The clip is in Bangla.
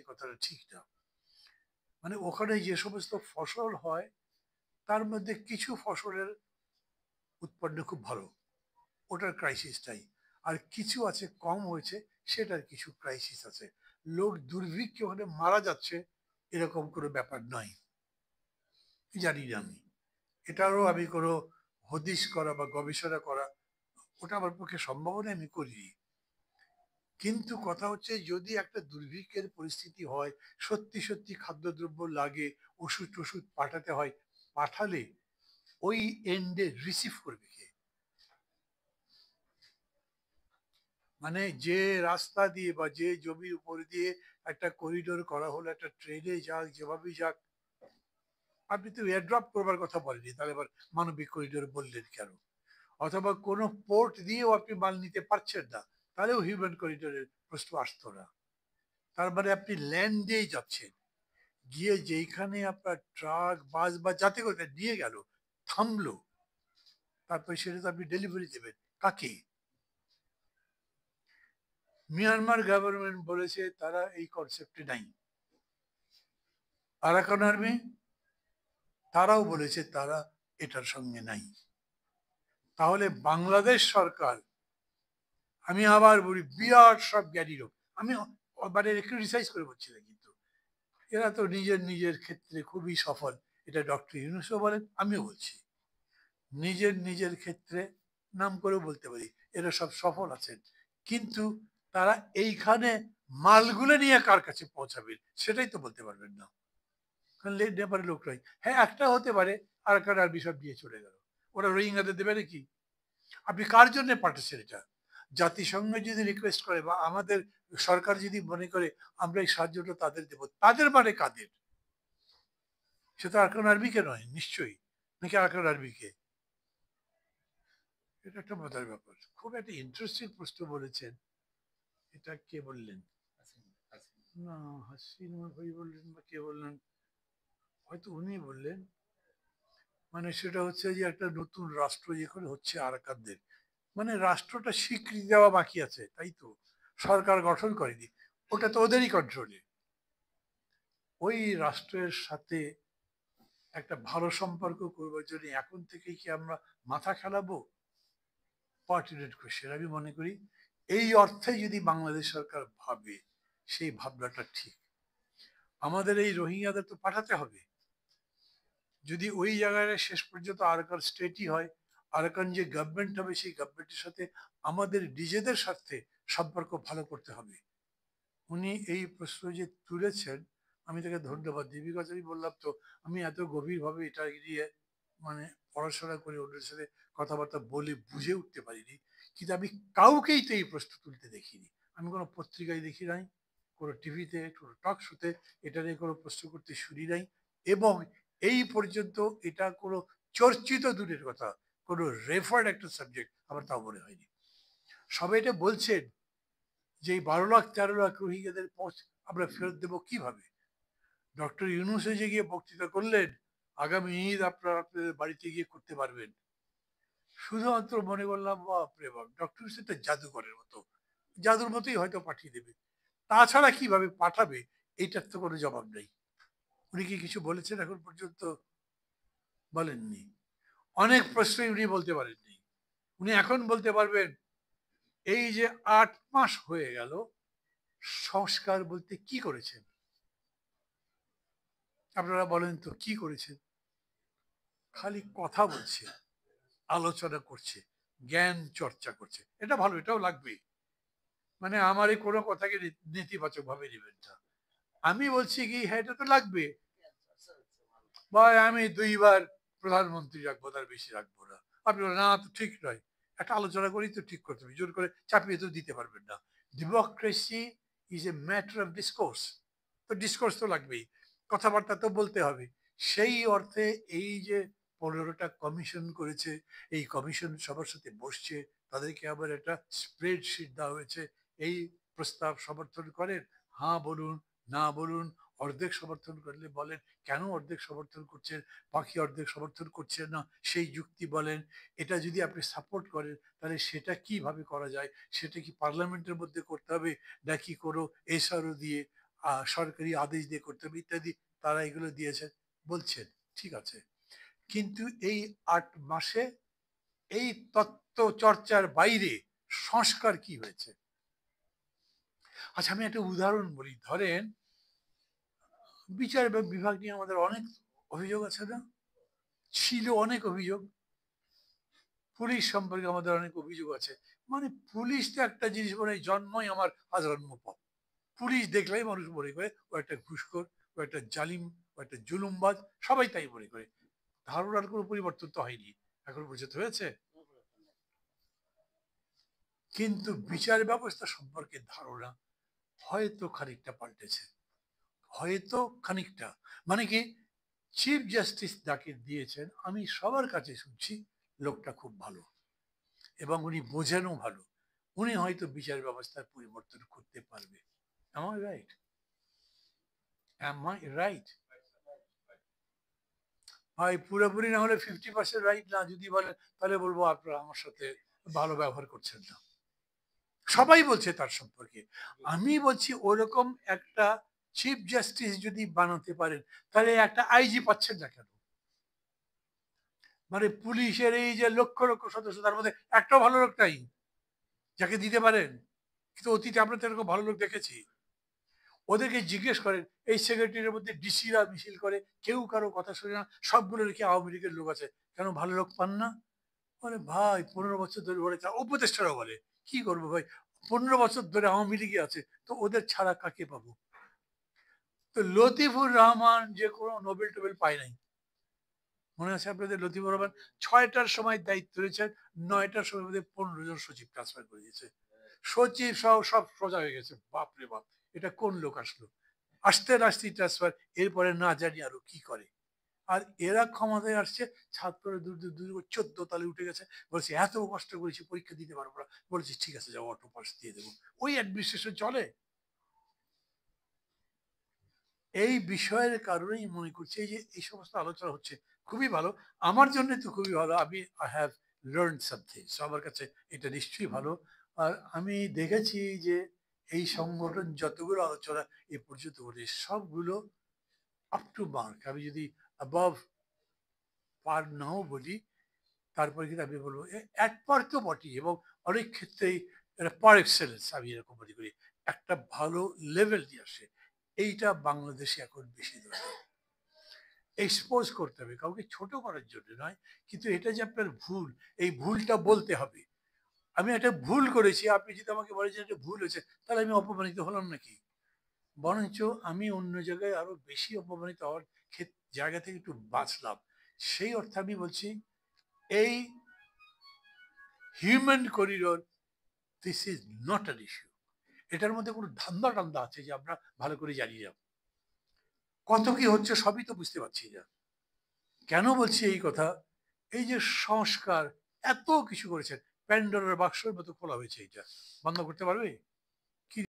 কথাটা ঠিক না। মানে ওখানে যে সমস্ত ফসল হয় তার মধ্যে কিছু ফসলের উৎপন্ন খুব ভালো, ওটার ক্রাইসিস নাই। আর কিছু আছে কম হয়েছে, সেটার কিছু ক্রাইসিস আছে। লোক দুর্ভিক্ষে ওখানে মারা যাচ্ছে এরকম কোনো ব্যাপার নয়, জানি না আমি। এটারও আমি কোনো হদিশ করা বা গবেষণা করা ওটা আমার পক্ষে সম্ভব নয়, আমি করিনি। কিন্তু কথা হচ্ছে যদি একটা দুর্ভিক্ষের পরিস্থিতি হয়, সত্যি সত্যি খাদ্যদ্রব্য লাগে, ওষুধ টষুধ পাঠাতে হয়, পাঠালে ওই এন্ডে রিসিভ করবে কে? মানে যে রাস্তা দিয়ে বা যে জমির উপর দিয়ে একটা করিডোর করা হলো, একটা ট্রেনে যাক যেভাবেই যাক, আপনি তো এয়ারড্রপ করবার কথা বলেনি, তাহলে এবার মানবিক করিডোর বললেন কেন? অথবা কোনো পোর্ট দিয়েও আপনি মাল নিতে পারছেন না, তাহলেও হিউম্যান করিডোরের প্রশ্ন আসতো না। তার মানে আপনি ল্যান্ড দিয়েই যাচ্ছেন, গিয়ে যেইখানে আপনার ট্রাক বাস বা যাতে করে নিয়ে গেল, থামলো, তারপরে সেটা তো আপনি ডেলিভারি দেবেন কাকে? মিয়ানমার গভর্নমেন্ট বলেছে তারা এই কনসেপ্টে নাই। আরাকান আর্মি তারাও বলেছে তারা এটার সঙ্গে নাই। তাহলে বাংলাদেশ সরকার, আমি আবার বলি বিরাট সব জ্ঞানী লোক, আমি মানে ক্রিটিসাইজ করে বলছি না, কিন্তু এরা তো নিজের নিজের ক্ষেত্রে খুবই সফল। এটা ডক্টর ইউনূসও বলেন, আমিও বলছি, নিজের নিজের ক্ষেত্রে নাম করে বলতে পারি এরা সব সফল আছেন। কিন্তু তারা এইখানে মালগুলো নিয়ে কার কাছে পৌঁছাবেন সেটাই তো বলতে পারবেন না। নেপালের লোকরাই, হ্যাঁ একটা হতে পারে আর কার আর বিষয় দিয়ে চলে গেল, ওরা রোহিঙ্গাদের দেবে নাকি? আপনি কার জন্য পাঠাচ্ছেন এটা? জাতিসংঘ যদি রিকোয়েস্ট করে বা আমাদের সরকার যদি মনে করে আমরা এই সাহায্যটা তাদের দেবো, তাদের মানে কাদের? সে তো আরাকান আর্মিকে নয় নিশ্চয়ই, নাকি আরাকান আর্মিকে? এটা একটা মজার ব্যাপার, খুব একটা ইন্টারেস্টিং প্রশ্ন বলেছেন। এটা কে বললেন? না, হাসিনা ভাই বললেন বা কে বললেন, হয়তো উনি বললেন। মানে সেটা হচ্ছে যে একটা নতুন রাষ্ট্র যেখানে হচ্ছে আরাকানদের, মানে রাষ্ট্রটা স্বীকৃতি দেওয়া বাকি আছে, তাই তো? সরকার গঠন করেনি, ওটা তো ওদেরই কন্ট্রোলে। ওই রাষ্ট্রের সাথে একটা ভালো সম্পর্ক করবার জন্য এখন থেকে কি আমরা মাথা খেলাবো? পার্টিনেট কোয়েশ্চেন। আমি মনে করি এই অর্থে যদি বাংলাদেশ সরকার ভাবে, সেই ভাবনাটা ঠিক। আমাদের এই রোহিঙ্গাদের তো পাঠাতে হবে। যদি ওই জায়গায় শেষ পর্যন্ত আরাকান স্টেটই হয়, আরাকান যে গভর্নমেন্ট হবে সেই গভর্নমেন্টের সাথে আমাদের নিজেদের স্বার্থে সম্পর্ক ভালো করতে হবে। উনি এই প্রশ্ন যে তুলেছেন, আমি তাকে ধন্যবাদ দিই। বিকজ আমি বললাম তো, আমি এত গভীরভাবে এটা নিয়ে মানে পড়াশোনা করে ওদের সাথে কথাবার্তা বলে বুঝে উঠতে পারিনি। কিন্তু আমি কাউকেই তো এই প্রশ্ন তুলতে দেখিনি, আমি কোনো পত্রিকায় দেখি নাই, কোনো টিভিতে কোনো টক শোতে এটা নিয়ে কোনো প্রশ্ন করতে শুনি নাই। এবং এই পর্যন্ত এটা কোনো চর্চিত, দূরের কথা কোনো রেফার্ড একটা সাবজেক্ট আমার তাও মনে হয়নি। সবাই এটা বলছেন যে এই 12 লাখ 13 লাখ রোহিঙ্গাদের আমরা ফেরত দেবো কিভাবে? ডক্টর ইউনূস যে গিয়ে বক্তৃতা করলেন আগামী ঈদ আপনারা আপনাদের বাড়িতে গিয়ে করতে পারবেন, শুধুমাত্র মনে করলাম বাপরে বাপ, ডক্টর ইউনূস একটা জাদুকরের মতো, জাদুর মতোই হয়তো পাঠিয়ে দেবে। তাছাড়া কিভাবে পাঠাবে এইটার তো কোনো জবাব নেই। উনি কি কিছু বলেছেন এখন পর্যন্ত? বলেননি। অনেক প্রশ্নই উনি বলতে পারেননি। উনি এখন বলতে পারবেন এই যে 8 মাস হয়ে গেল সংস্কার বলতে কি করেছেন? আপনারা বলেন তো কি করেছেন? খালি কথা বলছে, আলোচনা করছে, জ্ঞান চর্চা করছে, এটা ভালো, এটাও লাগবে। মানে আমার এই কোনো কথাকে নেতিবাচক ভাবে নেবেন না। আমি বলছি কি হ্যাঁ এটা তো লাগবে, ভাই আমি 2বার প্রধানমন্ত্রী রাখবো, তার বেশি রাখবো না। আপনি বলেন না তো ঠিক নয়, একটা আলোচনা করেই তো ঠিক করতে হবে, জোর করে চাপিয়ে তো দিতে পারবেন না। Democracy is a matter of discourse, তো ডিসকোর্স তো লাগবেই, কথাবার্তা তো বলতে হবে। সেই অর্থে এই যে 15টা কমিশন করেছে, এই কমিশন সবার সাথে বসছে, তাদেরকে আবার একটা স্প্রেডশিট দেওয়া হয়েছে, এই প্রস্তাব সমর্থন করেন, হ্যাঁ বলুন, না বলুন, অর্ধেক সমর্থন করলে বলেন কেন অর্ধেক সমর্থন করছেন, বাকি অর্ধেক সমর্থন করছেন না সেই যুক্তি বলেন। এটা যদি আপনি সাপোর্ট করেন তাহলে সেটা কিভাবে করা যায়, সেটা কি পার্লামেন্টের মধ্যে করতে হবে নাকি কোনো এসআরও দিয়ে সরকারি আদেশ দিয়ে করতে হবে ইত্যাদি, তারা এগুলো দিয়েছেন বলছেন, ঠিক আছে। কিন্তু এই 8 মাসে এই তত্ত্ব চর্চার বাইরে সংস্কার কি হয়েছে? আচ্ছা, আমি একটা উদাহরণ বলি। ধরেন, বিচার বিভাগ নিয়ে আমাদের অনেক অভিযোগ আছে না? ছিল অনেক অভিযোগ। পুলিশ সম্পর্কে আমাদের অনেক অভিযোগ আছে। মানে পুলিশ তো একটা জিনিস বলে, জন্মই আমার আজন্ম পাপ। পুলিশ দেখলেই মানুষ মনে করে ও একটা ঘুষখোর, ও একটা জালিম, ও একটা জুলুমবাজ, সবাই তাই মনে করে। ধারণার কোনো পরিবর্তন তো হয়নি এখন পর্যন্ত, হয়েছে? কিন্তু বিচার ব্যবস্থা সম্পর্কে ধারণা হয়তো খানিকটা পাল্টেছে, হয়তো খানিকটা। মানে কি, চিফ জাস্টিস যাকে দিয়েছেন, আমি সবার কাছে শুনছি লোকটা খুব ভালো এবং উনি বোঝেনও ভালো। উনি হয়তো বিচার ব্যবস্থার পরিবর্তন করতে পারবে। Am I right? Am I right? ভাই, পুরোপুরি না হলে 50% রাইট না যদি বলেন, তাহলে বলবো আপনারা আমার সাথে ভালো ব্যবহার করছেন না। সবাই বলছে তার সম্পর্কে। আমি বলছি ওরকম একটা চিফ জাস্টিস যদি বানাতে পারেন, তাহলে একটা আইজি পাচ্ছেন না কেন? মানে পুলিশের এই যে লক্ষ লক্ষ সদস্য, তার মধ্যে একটা ভালো লোক নাই যাকে দিতে পারেন? কিন্তু অতীতে আমরা তো এরকম ভালো লোক দেখেছি। ওদেরকে জিজ্ঞেস করেন, এই সেক্রেটারির মধ্যে ডিসিরা মিছিল করে, কেউ কারো কথা শুনে না, সবগুলো রেখে আওয়ামী লীগের লোক আছে, কেন ভালো লোক পান না? বলে ভাই 15 বছর ধরে ওরা, উপদেষ্টারাও বলে কি করবো ভাই, 15 বছর ধরে আওয়ামী লীগে আছে, তো ওদের ছাড়া কাকে পাবো? তো লতিফুর রহমান যে কোনো নোবেল টোবেল পায় নাই, মনে আছে আপনাদের? লতিফুর রহমান 6টার সময় দায়িত্ব রয়েছেন, 9টার সময় মধ্যে 15 জন সচিব ট্রান্সফার করে দিয়েছে। সচিব সহ সব সোজা হয়ে গেছে। বাপরে বাপ, এটা কোন লোক আসলো? আসতে আসতে ট্রান্সফার, এরপরে না জানি আরো কি করে। আর এরা ক্ষমতায় আসছে, ছাত্ররা দূর দূর দূর 14 তালে উঠে গেছে, বলছে এত কষ্ট করেছি পরীক্ষা দিতে পারবো না, বলছি ঠিক আছে যাও অটো পাস দিয়ে দেবো। ওই অ্যাডমিনিস্ট্রেশন চলে। এই বিষয়ের কারণেই মনে করছি এই যে এই সমস্ত আলোচনা হচ্ছে খুবই ভালো, আমার জন্য তো খুবই ভালো। আমি আই হ্যাভ লার্ন সামথিং, আমার কাছে এটা নিশ্চয়ই ভালো। আর আমি দেখেছি যে এই সংগঠন যতগুলো আলোচনা এ পর্যন্ত করে, সবগুলো আপ টু মার্ক। আমি যদি অ্যাবভ পার নাও বলি, তারপরে কিন্তু আমি বলবো এক পার তো বটেই, এবং অনেক ক্ষেত্রেই এটা পার এক্সেলেন্স, আমি এরকম মনে করি। একটা ভালো লেভেল নিয়ে আসে, এইটা বাংলাদেশে এখন বেশি দরকার। এক্সপোজ করতে হবে, কাউকে ছোট করার জন্য নয়, কিন্তু এটা যে আপনার ভুল, এই ভুলটা বলতে হবে। আমি একটা ভুল করেছি, আপনি যদি আমাকে বলেন যে এটা ভুল হয়েছে, তাহলে আমি অপমানিত হলাম নাকি? বরঞ্চ আমি অন্য জায়গায় আরো বেশি অপমানিত হওয়ার জায়গা থেকে একটু বাঁচলাম। সেই অর্থে আমি বলছি, এই human corridor, this is not an issue. এটার মধ্যে কোনো ধান্দা টান্দা আছে যে আমরা ভালো করে জানি না, কত কি হচ্ছে সবই তো বুঝতে পারছি না। কেন বলছি এই কথা? এই যে সংস্কার, এত কিছু করেছেন, প্যান্ডোরার বাক্সের মতো খোলা হয়েছে, এটা বন্ধ করতে পারবে?